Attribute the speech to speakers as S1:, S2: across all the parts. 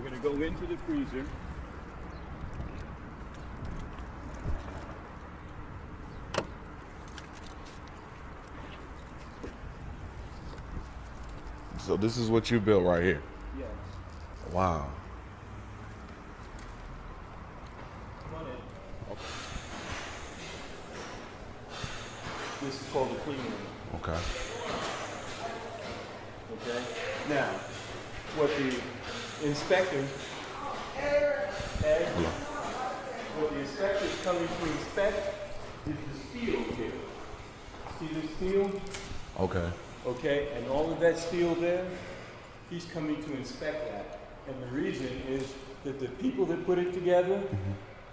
S1: We're going to go into the freezer.
S2: So this is what you built right here?
S1: Yes.
S2: Wow.
S1: Come on in. Okay. This is called the clean room.
S2: Okay.
S1: Okay. Now, what the inspector, what the inspector is coming to inspect is the steel here. See the steel?
S2: Okay.
S1: Okay, and all of that steel there, he's coming to inspect that. And the reason is that the people that put it together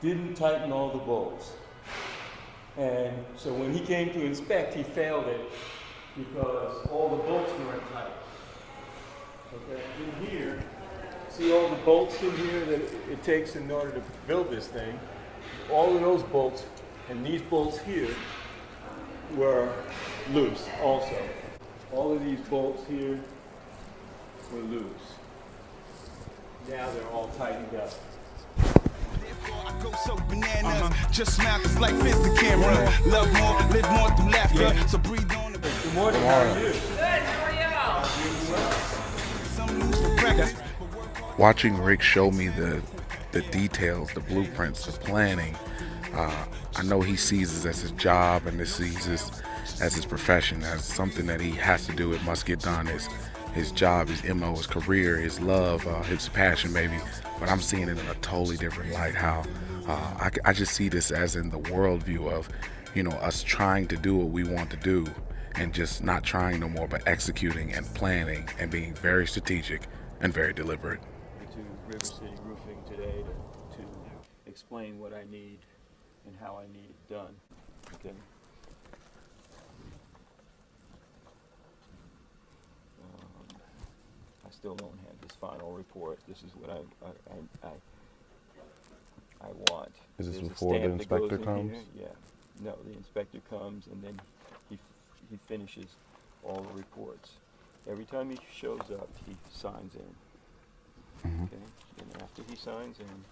S1: didn't tighten all the bolts. And so when he came to inspect, he failed it because all the bolts weren't tight. Okay, in here, see all the bolts in here that it takes in order to build this thing? All of those bolts and these bolts here were loose also. All of these bolts here were loose. Now they're all tightened up.
S3: I go so bananas, just smile 'cause life is the camera. Love more, live more through laughter. So breathe on the
S1: Good morning, how are you?
S4: Good, how are
S3: some news for practice.
S2: Watching Rick show me the details, the blueprints, the planning, I know he sees this as his job and he sees this as his profession, as something that he has to do. It must get done. His job, his MO, his career, his love, his passion maybe. But I'm seeing it in a totally different light. How I just see this as in the worldview of, us trying to do what we want to do and just not trying no more, but executing and planning and being very strategic and very deliberate.
S1: To River City Roofing today to explain what I need and how I need it done. Okay. I still don't have this final report. This is what I want.
S2: Is this
S1: There's a
S2: before the
S1: stamp that goes
S2: inspector
S1: in
S2: comes?
S1: here. Yeah. No, the inspector comes and then he finishes all the reports. Every time he shows up, he signs in. Okay. And after he signs in,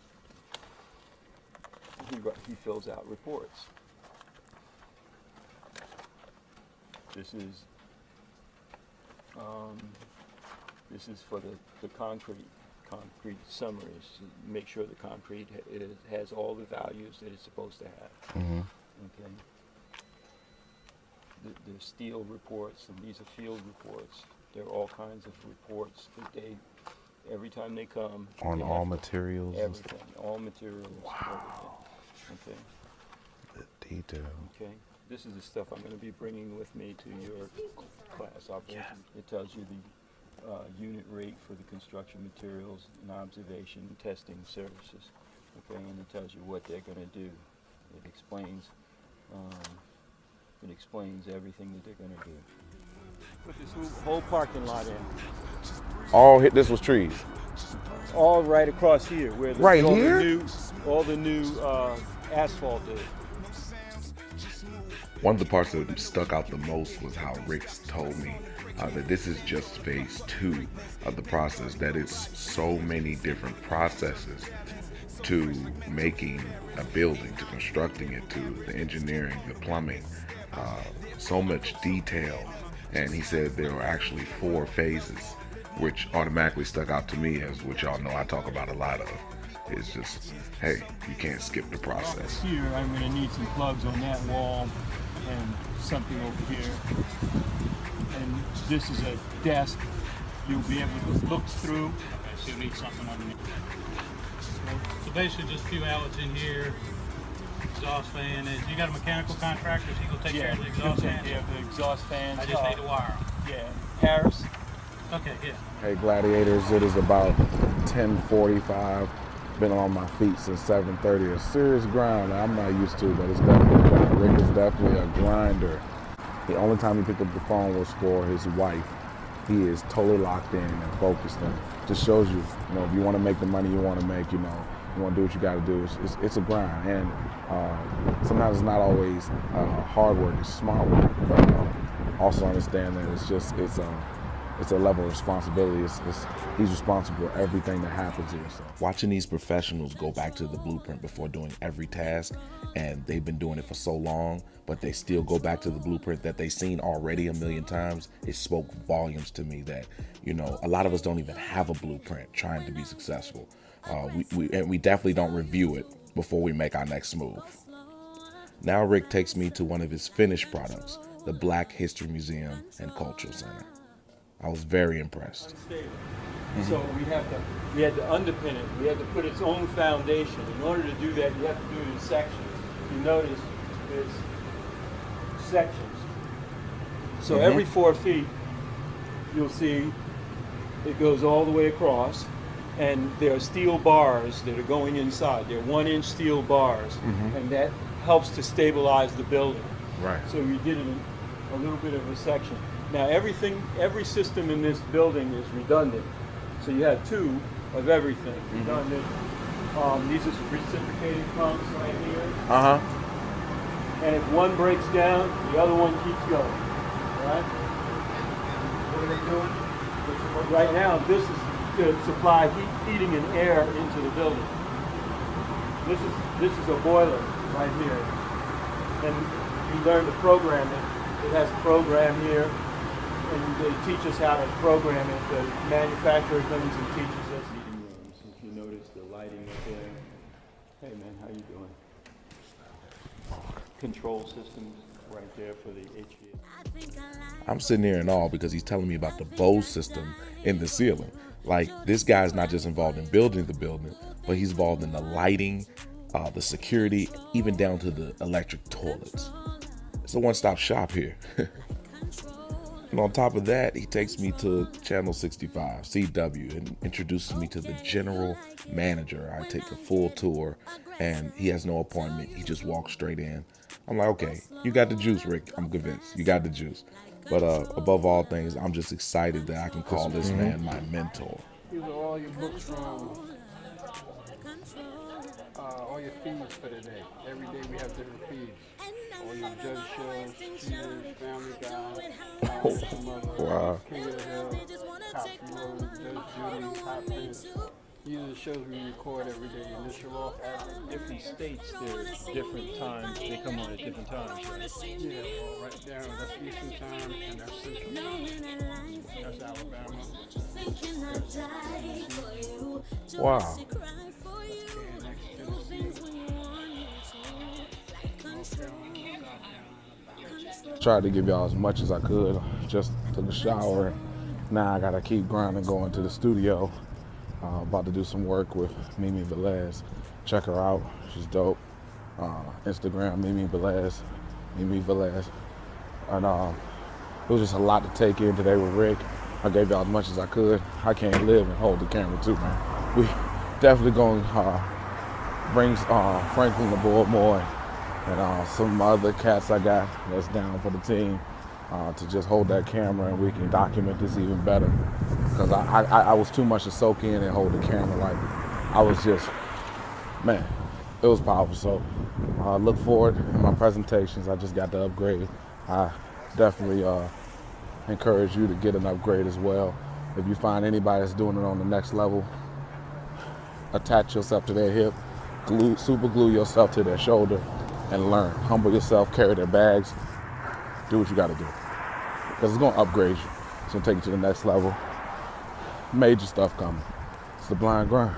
S1: he fills out reports. This is for the concrete summaries to make sure the concrete has all the values that it's supposed to have. Okay. The steel reports, and these are field reports. There are all kinds of reports that every time they come.
S2: On all materials?
S1: Everything, all materials. Wow. Everything. Okay.
S2: The detail.
S1: Okay. This is the stuff I'm going to be bringing with me to your class. It tells you the unit rate for the construction materials and observation and testing services. Okay, and it tells you what they're going to do. It explains everything that they're going to do. Put this whole parking lot in.
S2: This was trees.
S1: All right across here, where
S2: Right
S1: all
S2: here?
S1: all the new asphalt is.
S2: One of the parts that stuck out the most was how Rick told me that this is just phase 2 of the process, that it's so many different processes to making a building, to constructing it, to the engineering, the plumbing, so much detail. And he said there were actually 4 phases, which automatically stuck out to me as what y'all know I talk about a lot of. It's just, hey, you can't skip the process.
S1: Here, I'm going to need some plugs on that wall and something over here. And this is a desk you'll be able to look through.
S5: Okay, so you need something underneath. So basically just a few outlets in here, exhaust fan. You got a mechanical contractor, so you go take care of the exhaust fans?
S1: Yeah, the exhaust fans.
S5: I just need to wire them.
S1: Yeah, Harris.
S5: Okay, yeah.
S6: Hey Gladiators, it is about 10:45. Been on my feet since 7:30. A serious grind I'm not used to, but it's definitely a grind. Rick is definitely a grinder. The only time he picked up the phone was for his wife. He is totally locked in and focused, and just shows you, if you want to make the money you want to make, you want to do what you got to do. It's a grind, and sometimes it's not always hard work. It's smart work, but also understand that it's it's a level of responsibility. He's responsible for everything that happens here. So.
S2: Watching these professionals go back to the blueprint before doing every task, and they've been doing it for so long, but they still go back to the blueprint that they've seen already a million times, it spoke volumes to me that, you know, a lot of us don't even have a blueprint trying to be successful. We definitely don't review it before we make our next move. Now Rick takes me to one of his finished products, the Black History Museum and Cultural Center. I was very impressed.
S1: So we had to underpin it. We had to put its own foundation. In order to do that, you have to do it in sections. You notice there's sections. So every 4 feet, you'll see it goes all the way across, and there are steel bars that are going inside. They're 1-inch steel bars, and that helps to stabilize the building.
S2: Right.
S1: So we did it in a little bit of a section. Now every system in this building is redundant. So you have 2 of everything redundant. These are reciprocating pumps right here. And if one breaks down, the other one keeps going. Right? What are they doing? Right now, this is to supply heating and air into the building. This is a boiler right here, and you learn to program it. It has a program here, and they teach us how to program it. The manufacturer comes and teaches us. Heating rooms. If you notice the lighting up there. Hey man, how you doing? Control systems right there for the HVAC.
S2: I'm sitting here in awe because he's telling me about the Bose system in the ceiling. Like, this guy's not just involved in building the building, but he's involved in the lighting, the security, even down to the electric toilets. It's a one-stop shop here. And on top of that, he takes me to Channel 65, CW, and introduces me to the general manager. I take a full tour, and he has no appointment. He just walks straight in. I'm like, okay, you got the juice, Rick. I'm convinced. You got the juice. But above all things, I'm just excited that I can call this man my mentor.
S4: These are all your books from all your feeds for the day. Every day we have different feeds. All your judge shows, Cheers, Family Guy,
S2: Wow.
S4: King of the Hill, Cops from Rowe, Judge Judy, Hot Prince. These are the shows we record every day. Initial off average.
S1: Different states, there's different times. They come on at different times, right?
S4: Yeah, well, right down. That's Eastern Time, and that's Central Time. That's Alabama.
S2: Wow.
S4: And next Tennessee. North Carolina, South Carolina.
S6: Tried to give y'all as much as I could. Just took a shower. Now I gotta keep grinding, going to the studio. About to do some work with Mimi Velez. Check her out. She's dope. Instagram, Mimi Velez. And it was just a lot to take in today with Rick. I gave y'all as much as I could. I can't live and hold the camera too, man. We definitely gonna bring Franklin the board more and some other cats I got that's down for the team to just hold that camera, and we can document this even better. Because I was too much to soak in and hold the camera. Like, I was just, man, it was powerful. So look forward in my presentations. I just got the upgrade. I definitely encourage you to get an upgrade as well. If you find anybody that's doing it on the next level, attach yourself to their hip, super glue yourself to their shoulder, and learn. Humble yourself, carry their bags, do what you got to do. Because it's going to upgrade you. It's going to take you to the next level. Major stuff coming. It's the blind grind.